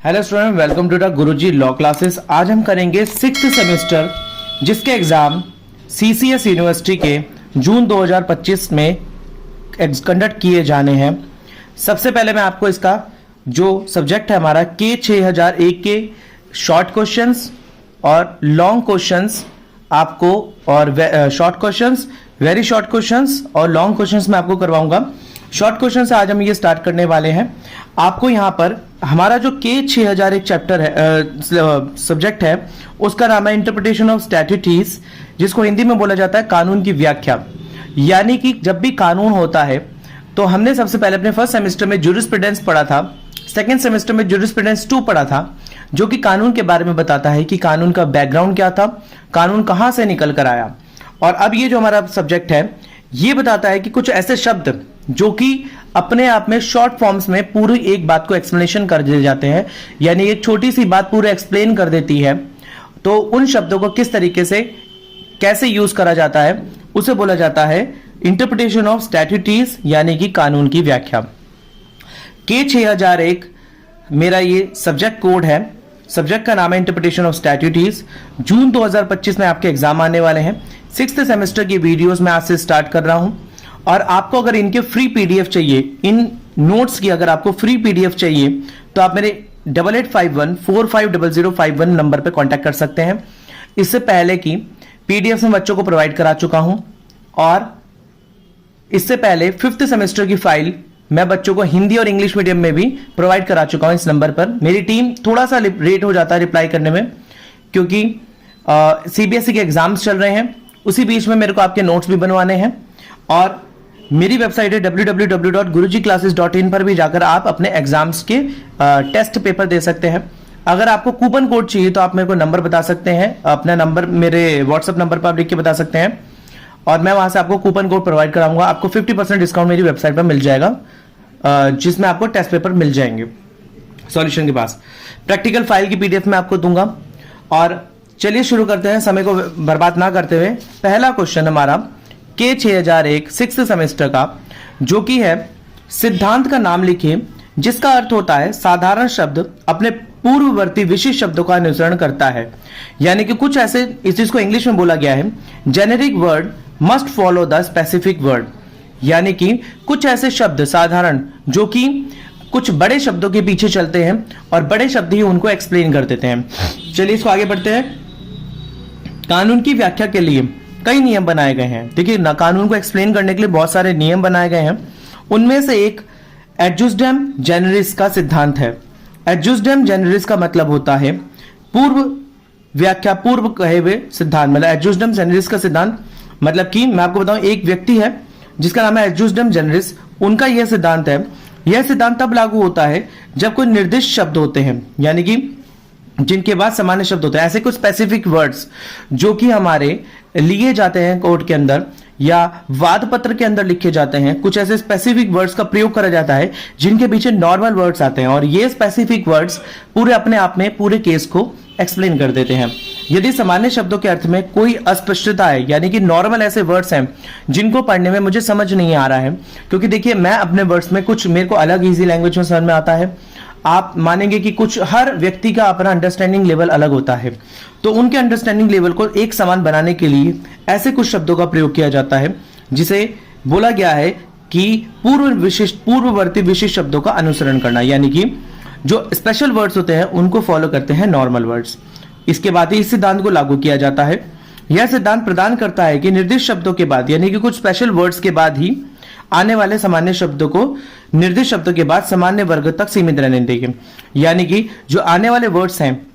Hello student, welcome to the Guruji law classes. आज हम करेंगे 6th सेमेस्टर जिसके एग्जाम सीसीएस यूनिवर्सिटी के जून 2025 में कंडक्ट किए जाने हैं। सबसे पहले मैं आपको इसका जो सब्जेक्ट है हमारा के 6001 के शॉर्ट क्वेश्चंस और लॉन्ग क्वेश्चंस आपको और short questions, very short questions और लॉन्ग क्वेश्चंस मैं आपको करवाऊंगा। शॉर्ट क्वेश्चन से आज हम ये स्टार्ट करने वाले हैं। आपको यहाँ पर हमारा जो के 6001 चैप्टर है, सब्जेक्ट है, उसका नाम है इंटरप्रिटेशन ऑफ स्टैट्यूटीज, जिसको हिंदी में बोला जाता है कानून की व्याख्या। यानी कि जब भी कानून होता है तो हमने सबसे पहले अपने फर्स्ट सेमेस्टर में ज्यूरिस्प्रूडेंस पढ़ा था, सेकेंड सेमेस्टर में ज्यूरिस्प्रूडेंस 2 पढ़ा था, जो कि कानून के बारे में बताता है कि कानून का बैकग्राउंड क्या था, कानून कहां से निकल कर आया। और अब ये जो हमारा सब्जेक्ट है ये बताता है कि कुछ ऐसे शब्द जो कि अपने आप में शॉर्ट फॉर्म्स में पूरी एक बात को एक्सप्लेनेशन कर दिए जाते हैं, यानी एक छोटी सी बात पूरा एक्सप्लेन कर देती है, तो उन शब्दों को किस तरीके से कैसे यूज करा जाता है उसे बोला जाता है इंटरप्रिटेशन ऑफ स्टैट्यूटीज, यानी कि कानून की व्याख्या। के 6001 मेरा ये सब्जेक्ट कोड है, सब्जेक्ट का नाम है इंटरप्रिटेशन ऑफ स्टैट्यूटीज। जून 2025 में आपके एग्जाम आने वाले हैं। 6th सेमेस्टर की वीडियोस मैं आज से स्टार्ट कर रहा हूं और आपको अगर इनके फ्री पीडीएफ चाहिए, इन नोट्स की अगर आपको फ्री पीडीएफ चाहिए तो आप मेरे 8851450051 नंबर पे कांटेक्ट कर सकते हैं। इससे पहले की पीडीएफ में बच्चों को प्रोवाइड करा चुका हूं और इससे पहले 5th सेमेस्टर की फाइल मैं बच्चों को हिंदी और इंग्लिश मीडियम में भी प्रोवाइड करा चुका हूं इस नंबर पर। मेरी टीम थोड़ा सा लेट हो जाता है रिप्लाई करने में, क्योंकि सीबीएसई के एग्जाम्स चल रहे हैं, उसी बीच में मेरे को आपके नोट्स भी बनवाने हैं। और मेरी वेबसाइट है www.gurujiclasses.in पर भी जाकर आप अपने एग्जाम्स के टेस्ट पेपर दे सकते हैं। अगर आपको कूपन कोड चाहिए तो आप मेरे को नंबर बता सकते हैं, अपना नंबर मेरे व्हाट्सएप नंबर पर आप लिख के बता सकते हैं और मैं वहां से आपको कूपन कोड प्रोवाइड कराऊंगा। आपको 50% डिस्काउंट मेरी वेबसाइट पर मिल जाएगा, जिसमें आपको टेस्ट पेपर मिल जाएंगे सॉल्यूशन के पास। प्रैक्टिकल फाइल की पीडीएफ में आपको दूंगा। और चलिए शुरू करते हैं समय को बर्बाद ना करते हुए। पहला क्वेश्चन हमारा के 6001 6th सेमेस्टर का, जो कि है सिद्धांत का नाम लिखिए जिसका अर्थ होता है साधारण शब्द अपने पूर्ववर्ती विशिष्ट शब्दों का अनुसरण करता है। यानी कि कुछ ऐसे, इस चीज को इंग्लिश में बोला गया है generic word must follow the specific word, यानी कि कुछ ऐसे शब्द साधारण जो कि कुछ बड़े शब्दों के पीछे चलते हैं और बड़े शब्द ही उनको एक्सप्लेन कर देते हैं। चलिए इसको आगे बढ़ते हैं। कानून की व्याख्या के लिए कई नियम बनाए गए हैं। देखिए ना, कानून को एक्सप्लेन करने के लिए बहुत सारे नियम बनाए गए हैं। उनमें से एक एडजुस्टम जेनरिस का सिद्धांत है। एडजुस्टम जेनरिस का मतलब होता है पूर्व व्याख्या, पूर्व कहे हुए सिद्धांत। मतलब एडजुस्टम जेनरिस का सिद्धांत मतलब कि मैं आपको बताऊं, एक व्यक्ति है जिसका नाम है एडजुस्टम जेनरिस, उनका यह सिद्धांत है। यह सिद्धांत तब लागू होता है जब कोई निर्दिष्ट शब्द होते हैं, यानी कि जिनके बाद सामान्य शब्द होते हैं, ऐसे कुछ स्पेसिफिक वर्ड्स जो कि हमारे लिए जाते हैं कोर्ट के अंदर या वाद पत्र के अंदर लिखे जाते हैं। कुछ ऐसे स्पेसिफिक वर्ड्स का प्रयोग करा जाता है जिनके पीछे नॉर्मल वर्ड्स आते हैं और ये स्पेसिफिक वर्ड्स पूरे अपने आप में पूरे केस को एक्सप्लेन कर देते हैं। यदि सामान्य शब्दों के अर्थ में कोई अस्पष्टता है, यानी कि नॉर्मल ऐसे वर्ड्स हैं जिनको पढ़ने में मुझे समझ नहीं आ रहा है, क्योंकि देखिए मैं अपने वर्ड्स में कुछ मेरे को अलग इजी लैंग्वेज में समझ में आता है, आप मानेंगे कि कुछ हर व्यक्ति का अपना अंडरस्टैंडिंग लेवल अलग होता है, तो उनके अंडरस्टैंडिंग लेवल को एक समान बनाने के लिए ऐसे कुछ शब्दों का प्रयोग किया जाता है जिसे बोला गया है कि पूर्ववर्ती विशिष्ट शब्दों का अनुसरण करना, यानी कि जो स्पेशल वर्ड्स होते हैं उनको फॉलो करते हैं नॉर्मल वर्ड्स। इसके बाद ही इस सिद्धांत को लागू किया जाता है। यह सिद्धांत प्रदान करता है कि निर्दिष्ट शब्दों के बाद, यानी कि कुछ स्पेशल वर्ड्स के बाद ही आने वाले सामान्य शब्दों को निर्दिष्ट शब्दों के बाद सामान्य वर्ग तक सीमित रहने देंगे। यानी कि जो आने वाले वर्ड्स हैं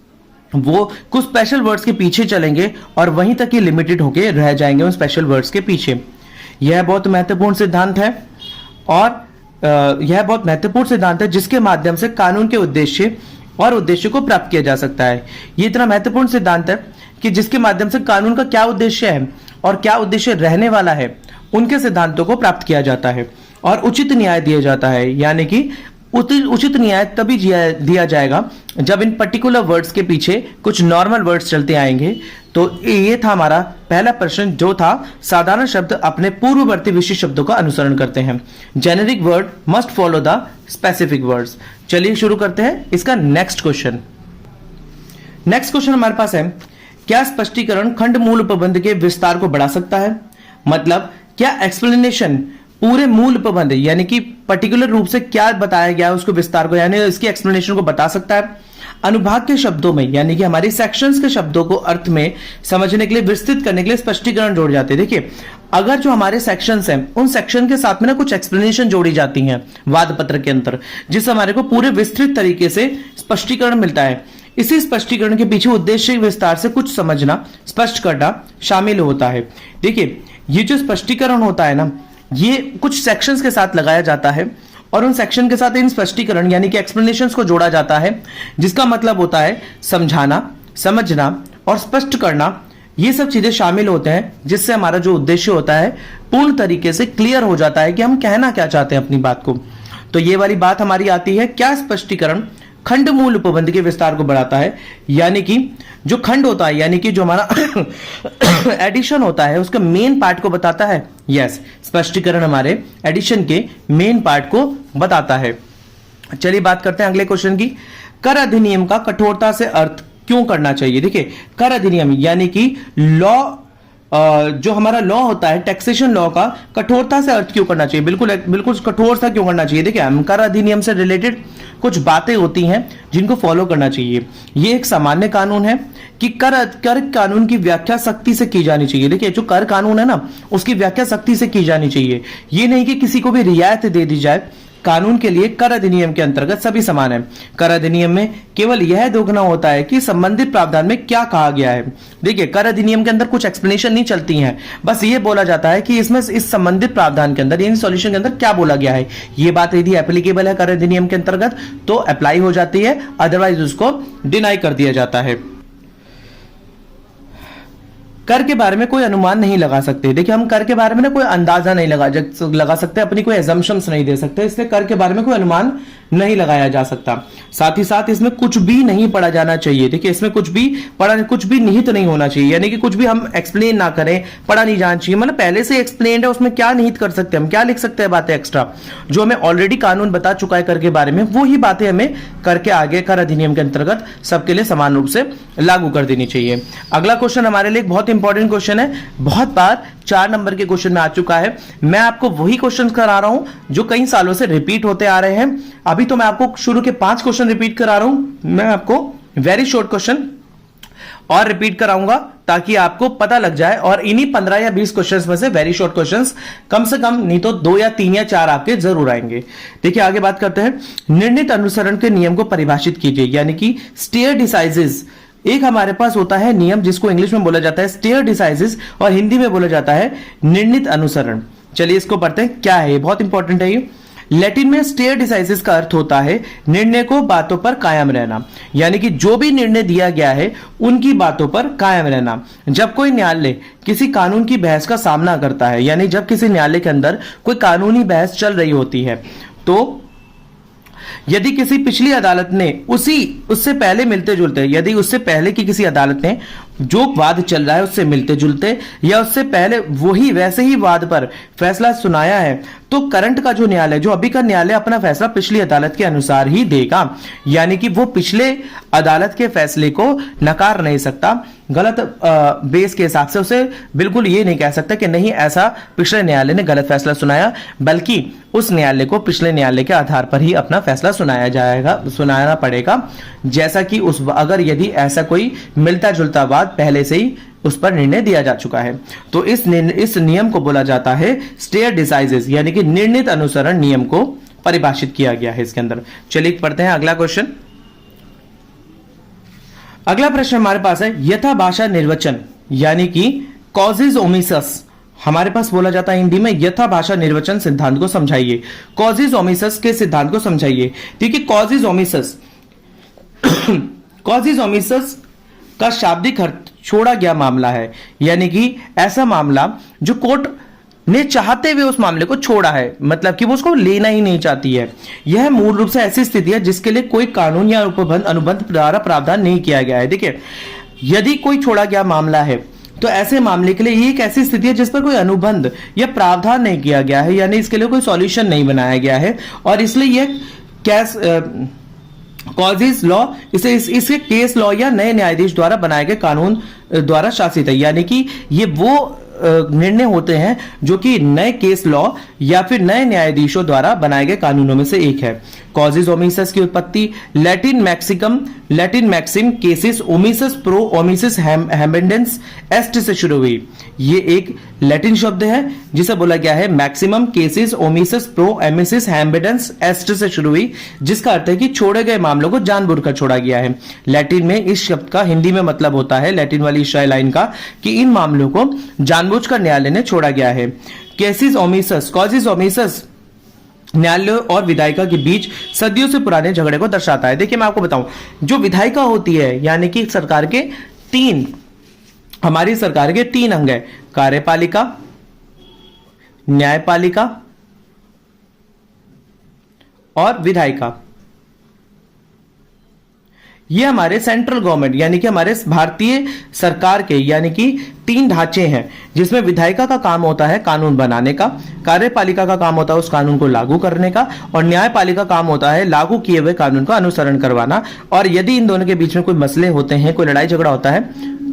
वो कुछ स्पेशल वर्ड्स के पीछे चलेंगे और वहीं तक ही लिमिटेड होके रह जाएंगे उन स्पेशल वर्ड्स के पीछे। यह बहुत महत्वपूर्ण सिद्धांत है और यह बहुत महत्वपूर्ण सिद्धांत है जिसके माध्यम से कानून के उद्देश्य को प्राप्त किया जा सकता है। यह इतना महत्वपूर्ण सिद्धांत है कि जिसके माध्यम से कानून का क्या उद्देश्य है और क्या उद्देश्य रहने वाला है, उनके सिद्धांतों को प्राप्त किया जाता है और उचित न्याय दिया जाता है। यानी कि उचित न्याय तभी दिया जाएगा जब इन पर्टिकुलर वर्ड्स के पीछे कुछ नॉर्मल वर्ड्स चलते आएंगे। तो ये था हमारा पहला प्रश्न, जो था साधारण शब्द अपने पूर्ववर्ती विशिष्ट शब्दों का अनुसरण करते हैं। Generic word must follow the specific words. चलिए शुरू करते हैं इसका नेक्स्ट क्वेश्चन। नेक्स्ट क्वेश्चन हमारे पास है, क्या स्पष्टीकरण खंड मूल उपबंध के विस्तार को बढ़ा सकता है? मतलब क्या एक्सप्लेनेशन पूरे मूल उपबंध यानी कि पर्टिकुलर रूप से क्या बताया गया है उसको विस्तार को यानी इसकी एक्सप्लेनेशन को बता सकता है? अनुभाग के शब्दों में यानी कि हमारी सेक्शंस के शब्दों को अर्थ में समझने के लिए, विस्तृत करने के लिए स्पष्टीकरण जोड़ जाते हैं। देखिए, अगर जो हमारे सेक्शंस हैं उन सेक्शन के साथ में ना कुछ एक्सप्लेनेशन जोड़ी जाती हैं वाद पत्र के अंदर, जिससे हमारे को पूरे विस्तृत तरीके से स्पष्टीकरण मिलता है। इसी स्पष्टीकरण के पीछे उद्देश्य विस्तार से कुछ समझना, स्पष्ट करना शामिल होता है। देखिए, ये जो स्पष्टीकरण होता है ना, ये कुछ सेक्शंस के साथ लगाया जाता है और उन सेक्शन के साथ इन स्पष्टीकरण यानी कि एक्सप्लेनेशंस को जोड़ा जाता है, जिसका मतलब होता है समझाना, समझना और स्पष्ट करना। ये सब चीजें शामिल होते हैं, जिससे हमारा जो उद्देश्य होता है पूर्ण तरीके से क्लियर हो जाता है कि हम कहना क्या चाहते हैं अपनी बात को। तो ये वाली बात हमारी आती है, क्या स्पष्टीकरण खंड मूल उपबंध के विस्तार को बढ़ाता है? यानी कि जो खंड होता है यानी कि जो हमारा एडिशन होता है उसका मेन पार्ट को बताता है। यस, स्पष्टीकरण हमारे एडिशन के मेन पार्ट को बताता है। चलिए बात करते हैं अगले क्वेश्चन की। कर अधिनियम का कठोरता से अर्थ क्यों करना चाहिए? देखिए, कर अधिनियम यानी कि लॉ, जो हमारा लॉ होता है टैक्सेशन लॉ का कठोरता से अर्थ क्यों करना चाहिए? बिल्कुल कठोर सा क्यों करना चाहिए? देखिए, हम कर अधिनियम से रिलेटेड कुछ बातें होती हैं जिनको फॉलो करना चाहिए। ये एक सामान्य कानून है कि कर कानून की व्याख्या सख्ती से की जानी चाहिए। देखिए, जो कर कानून है ना, उसकी व्याख्या सख्ती से की जानी चाहिए। ये नहीं कि किसी को भी रियायत दे दी जाए। कानून के लिए कर अधिनियम के अंतर्गत सभी समान है। कर अधिनियम में केवल यह देखना होता है कि संबंधित प्रावधान में क्या कहा गया है। देखिए, कर अधिनियम के अंदर कुछ एक्सप्लेनेशन नहीं चलती हैं, बस ये बोला जाता है कि इसमें इस संबंधित प्रावधान के अंदर इन सॉल्यूशन के अंदर क्या बोला गया है। ये बात यदि एप्लीकेबल है कर अधिनियम के अंतर्गत तो अप्लाई हो जाती है, अदरवाइज उसको डिनाई कर दिया जाता है। कर के बारे में कोई अनुमान नहीं लगा सकते। देखिए, हम कर के बारे में ना कोई अंदाजा नहीं लगा सकते, अपनी कोई एजम्पशंस नहीं दे सकते, इसलिए कर के बारे में कोई अनुमान नहीं लगाया जा सकता। साथ ही साथ इसमें कुछ भी नहीं पढ़ा जाना चाहिए। देखिए, इसमें कुछ भी निहित नहीं होना चाहिए, यानी कि कुछ भी हम एक्सप्लेन ना करें, पढ़ा नहीं जाना चाहिए। मतलब पहले से एक्सप्लेन है, उसमें क्या निहित कर सकते हैं, हम क्या लिख सकते हैं बातें एक्स्ट्रा, जो हमें ऑलरेडी कानून बता चुका है कर के बारे में, वो ही बातें हमें करके आगे कर अधिनियम के अंतर्गत सबके लिए समान रूप से लागू कर देनी चाहिए। अगला क्वेश्चन हमारे लिए बहुत इंपॉर्टेंट क्वेश्चन है, बहुत बार 4 नंबर के क्वेश्चन में आ चुका है। मैं आपको वही क्वेश्चन करा रहा हूं जो कई सालों से रिपीट होते आ रहे हैं। अभी तो मैं आपको शुरू के 5 क्वेश्चन रिपीट करा रहा हूं, मैं आपको वेरी शॉर्ट क्वेश्चन और रिपीट कराऊंगा ताकि आपको पता लग जाए। और इन्हीं 15 या 20 क्वेश्चंस में से वेरी शॉर्ट क्वेश्चंस कम से कम नहीं तो 2 या 3 या 4 आपके जरूर आएंगे। देखिए, आगे बात करते हैं। निर्णित अनुसरण के नियम को परिभाषित कीजिए, यानी कि स्टेयर डिसाइजेस। एक हमारे पास होता है नियम जिसको इंग्लिश में बोला जाता है स्टेयर डिसाइजेस और हिंदी में बोला जाता है निर्णित अनुसरण। चलिए इसको पढ़ते हैं, क्या है ये, बहुत इंपॉर्टेंट है ये। लैटिन में स्टेयर डिसाइसिस का अर्थ होता है निर्णय को बातों पर कायम रहना, यानी कि जो भी निर्णय दिया गया है उनकी बातों पर कायम रहना। जब कोई न्यायालय किसी कानून की बहस का सामना करता है, यानी जब किसी न्यायालय के अंदर कोई कानूनी बहस चल रही होती है, तो यदि किसी पिछली अदालत ने उससे पहले मिलते जुलते, यदि उससे पहले की किसी अदालत ने जो वाद चल रहा है उससे मिलते जुलते या उससे पहले वही वैसे ही वाद पर फैसला सुनाया है, तो करंट का जो न्यायालय, जो अभी का न्यायालय अपना फैसला पिछली अदालत के अनुसार ही देगा, यानी कि वो पिछले अदालत के फैसले को नकार नहीं सकता। गलत बेस के हिसाब से उसे बिल्कुल ये नहीं कह सकता कि नहीं ऐसा पिछले न्यायालय ने गलत फैसला सुनाया, बल्कि उस न्यायालय को पिछले न्यायालय के आधार पर ही अपना फैसला सुनाना पड़ेगा। जैसा कि अगर यदि ऐसा कोई मिलता जुलता वाद पहले से ही उस पर निर्णय दिया जा चुका है, तो इस नियम को बोला जाता है स्टेयर डिसाइजेस, यानी कि निर्णित अनुसरण नियम को परिभाषित किया गया है इसके अंदर। चलिए पढ़ते हैं अगला क्वेश्चन। अगला प्रश्न हमारे पास है यथाभाषा निर्वचन, यानी कि कॉजेज ओमिसस। हमारे पास बोला जाता है हिंदी में यथाभाषा निर्वचन सिद्धांत को समझाइए। कॉजेज ओमिसस के सिद्धांत को समझाइए। देखिए, कॉजेज ओमिसस का शाब्दिक अर्थ छोड़ा गया मामला है, यानी कि ऐसा मामला जो कोर्ट ने चाहते हुए उस मामले को छोड़ा है, मतलब कि वो उसको लेना ही नहीं चाहती है। यह मूल रूप से ऐसी स्थिति है जिसके लिए कोई कानून या अनुबंध द्वारा प्रावधान नहीं किया गया है। देखिए, यदि कोई छोड़ा गया मामला है तो ऐसे मामले के लिए ये एक ऐसी स्थिति है जिस पर कोई अनुबंध या प्रावधान नहीं किया गया है, यानी इसके लिए कोई सॉल्यूशन नहीं बनाया गया है, और इसलिए यह कैस कॉजेज लॉ इसे केस लॉ या नए न्यायाधीश द्वारा बनाए गए कानून द्वारा शासित है। यानी कि ये वो निर्णय होते हैं जो कि नए केस लॉ या फिर नए न्यायाधीशों द्वारा बनाए गए कानूनों में से एक है। कॉजेज ओमिसस की उत्पत्ति लैटिन मैक्सिम केसिस ओमिसस प्रो ओमिसस हैम्बेंडेंस एस्ट से शुरू हुई। ये एक लैटिन शब्द है जिसे बोला गया है मैक्सिमम केसिस ओमिसस प्रो ओमिसस हैम्बेंडेंस एस्ट से शुरू हुई, जिसका अर्थ है कि छोड़े गए मामलों को जानबूझकर छोड़ा गया है। लैटिन में इस शब्द का हिंदी में मतलब होता है, लैटिन वाली इशारा लाइन का, कि इन मामलों को जानबूझकर न्यायालय ने छोड़ा गया है। केसिस ओमिसस कॉजेज ओमिसस न्यायालय और विधायिका के बीच सदियों से पुराने झगड़े को दर्शाता है। देखिए, मैं आपको बताऊं, जो विधायिका होती है यानी कि हमारी सरकार के तीन अंग है, कार्यपालिका, न्यायपालिका और विधायिका। ये हमारे सेंट्रल गवर्नमेंट यानी कि हमारे भारतीय सरकार के यानी कि तीन ढांचे हैं, जिसमें विधायिका का काम होता है कानून बनाने का, कार्यपालिका का काम होता है उस कानून को लागू करने का, और न्यायपालिका का काम होता है लागू किए हुए कानून का अनुसरण करवाना। और यदि इन दोनों के बीच में कोई मसले होते हैं, कोई लड़ाई झगड़ा होता है,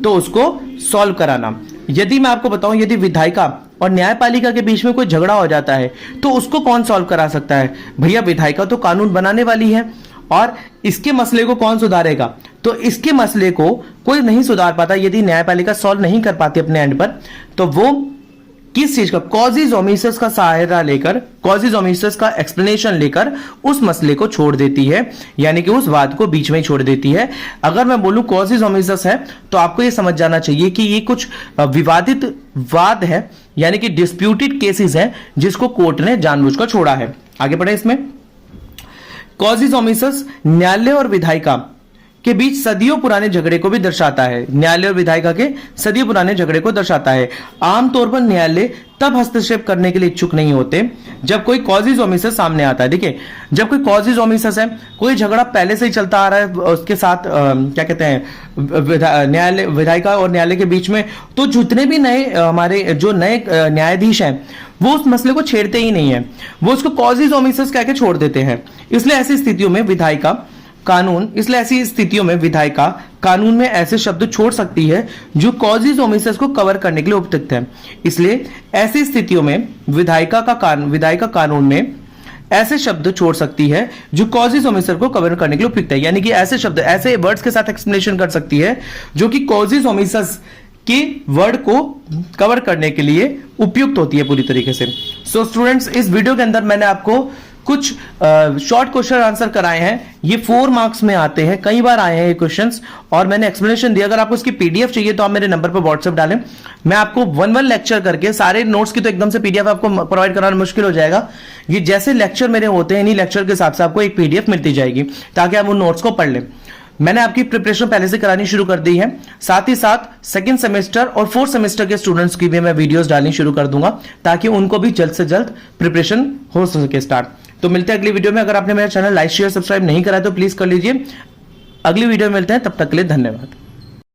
तो उसको सॉल्व कराना। यदि मैं आपको बताऊं, यदि विधायिका और न्यायपालिका के बीच में कोई झगड़ा हो जाता है तो उसको कौन सॉल्व करा सकता है? भैया, विधायिका तो कानून बनाने वाली है, और इसके मसले को कौन सुधारेगा? तो इसके मसले को कोई नहीं सुधार पाता यदि न्यायपालिका सॉल्व नहीं कर पाती अपने एंड पर, तो वो किस चीज का कॉजेज ओमिसस का सहारा लेकर, कॉजेज ओमिसस का एक्सप्लेनेशन लेकर उस मसले को छोड़ देती है, यानी कि उस वाद को बीच में ही छोड़ देती है। अगर मैं बोलूं कॉजेज ओमिसस है तो आपको यह समझ जाना चाहिए कि ये कुछ विवादित वाद है, यानी कि डिस्प्यूटेड केसेस हैं जिसको कोर्ट ने जानबूझकर छोड़ा है। आगे बढ़े इसमें। कॉजेज ओमिसस न्यायालय और विधायिका के बीच सदियों पुराने झगड़े को भी दर्शाता है। न्यायालय और विधायिका के सदियों पुराने झगड़े को दर्शाता है। आमतौर पर न्यायालय तब हस्तक्षेप करने के लिए इच्छुक नहीं होते जब कोई कॉजेज ओमिसस सामने आता है। देखिए, जब कोई कॉजेज ओमिसस है, कोई झगड़ा पहले से ही चलता आ रहा है उसके साथ क्या कहते हैं न्यायालय, विधायिका और न्यायालय के बीच में, तो जितने भी नए हमारे जो नए न्यायाधीश हैं वो उस मसले को छेड़ते ही नहीं है, वो उसको कॉजेज ओमिसस कह के छोड़ देते हैं। इसलिए ऐसी स्थितियों में विधायिका कानून में ऐसे शब्द छोड़ सकती है जो कॉजेज ओमिसस को कवर करने के लिए उपयुक्त है। इसलिए ऐसी स्थितियों में विधायिका कानून में ऐसे शब्द छोड़ सकती है जो कॉजेज ओमिसस को कवर करने के लिए उपयुक्त है, यानी कि ऐसे शब्द, ऐसे वर्ड्स के साथ एक्सप्लेनेशन कर सकती है जो कि कॉजेज ओमिसस के वर्ड को कवर करने के लिए उपयुक्त होती है पूरी तरीके से। सो स्टूडेंट्स, इस वीडियो के अंदर मैंने आपको कुछ शॉर्ट क्वेश्चन आंसर कराए हैं। ये 4 मार्क्स में आते हैं, कई बार आए हैं ये क्वेश्चंस, और मैंने एक्सप्लेनेशन दिया। अगर आपको इसकी पीडीएफ चाहिए तो आप मेरे नंबर पर व्हाट्सएप डालें, मैं आपको 1 लेक्चर करके, सारे नोट्स की तो एकदम से पीडीएफ आपको प्रोवाइड कराना मुश्किल हो जाएगा। ये जैसे लेक्चर मेरे होते हैं, इन्हीं लेक्चर के हिसाब से आपको एक पीडीएफ मिलती जाएगी ताकि आप उन नोट्स को पढ़ लें। मैंने आपकी प्रिपरेशन पहले से करानी शुरू कर दी है, साथ ही साथ सेकंड सेमेस्टर और 4th सेमेस्टर के स्टूडेंट्स की भी मैं वीडियोस डालनी शुरू कर दूंगा ताकि उनको भी जल्द से जल्द प्रिपरेशन हो सके स्टार्ट। तो मिलते हैं अगली वीडियो में। अगर आपने मेरा चैनल लाइक शेयर सब्सक्राइब नहीं करा है तो प्लीज कर लीजिए। अगली वीडियो में मिलते हैं, तब तक के लिए धन्यवाद।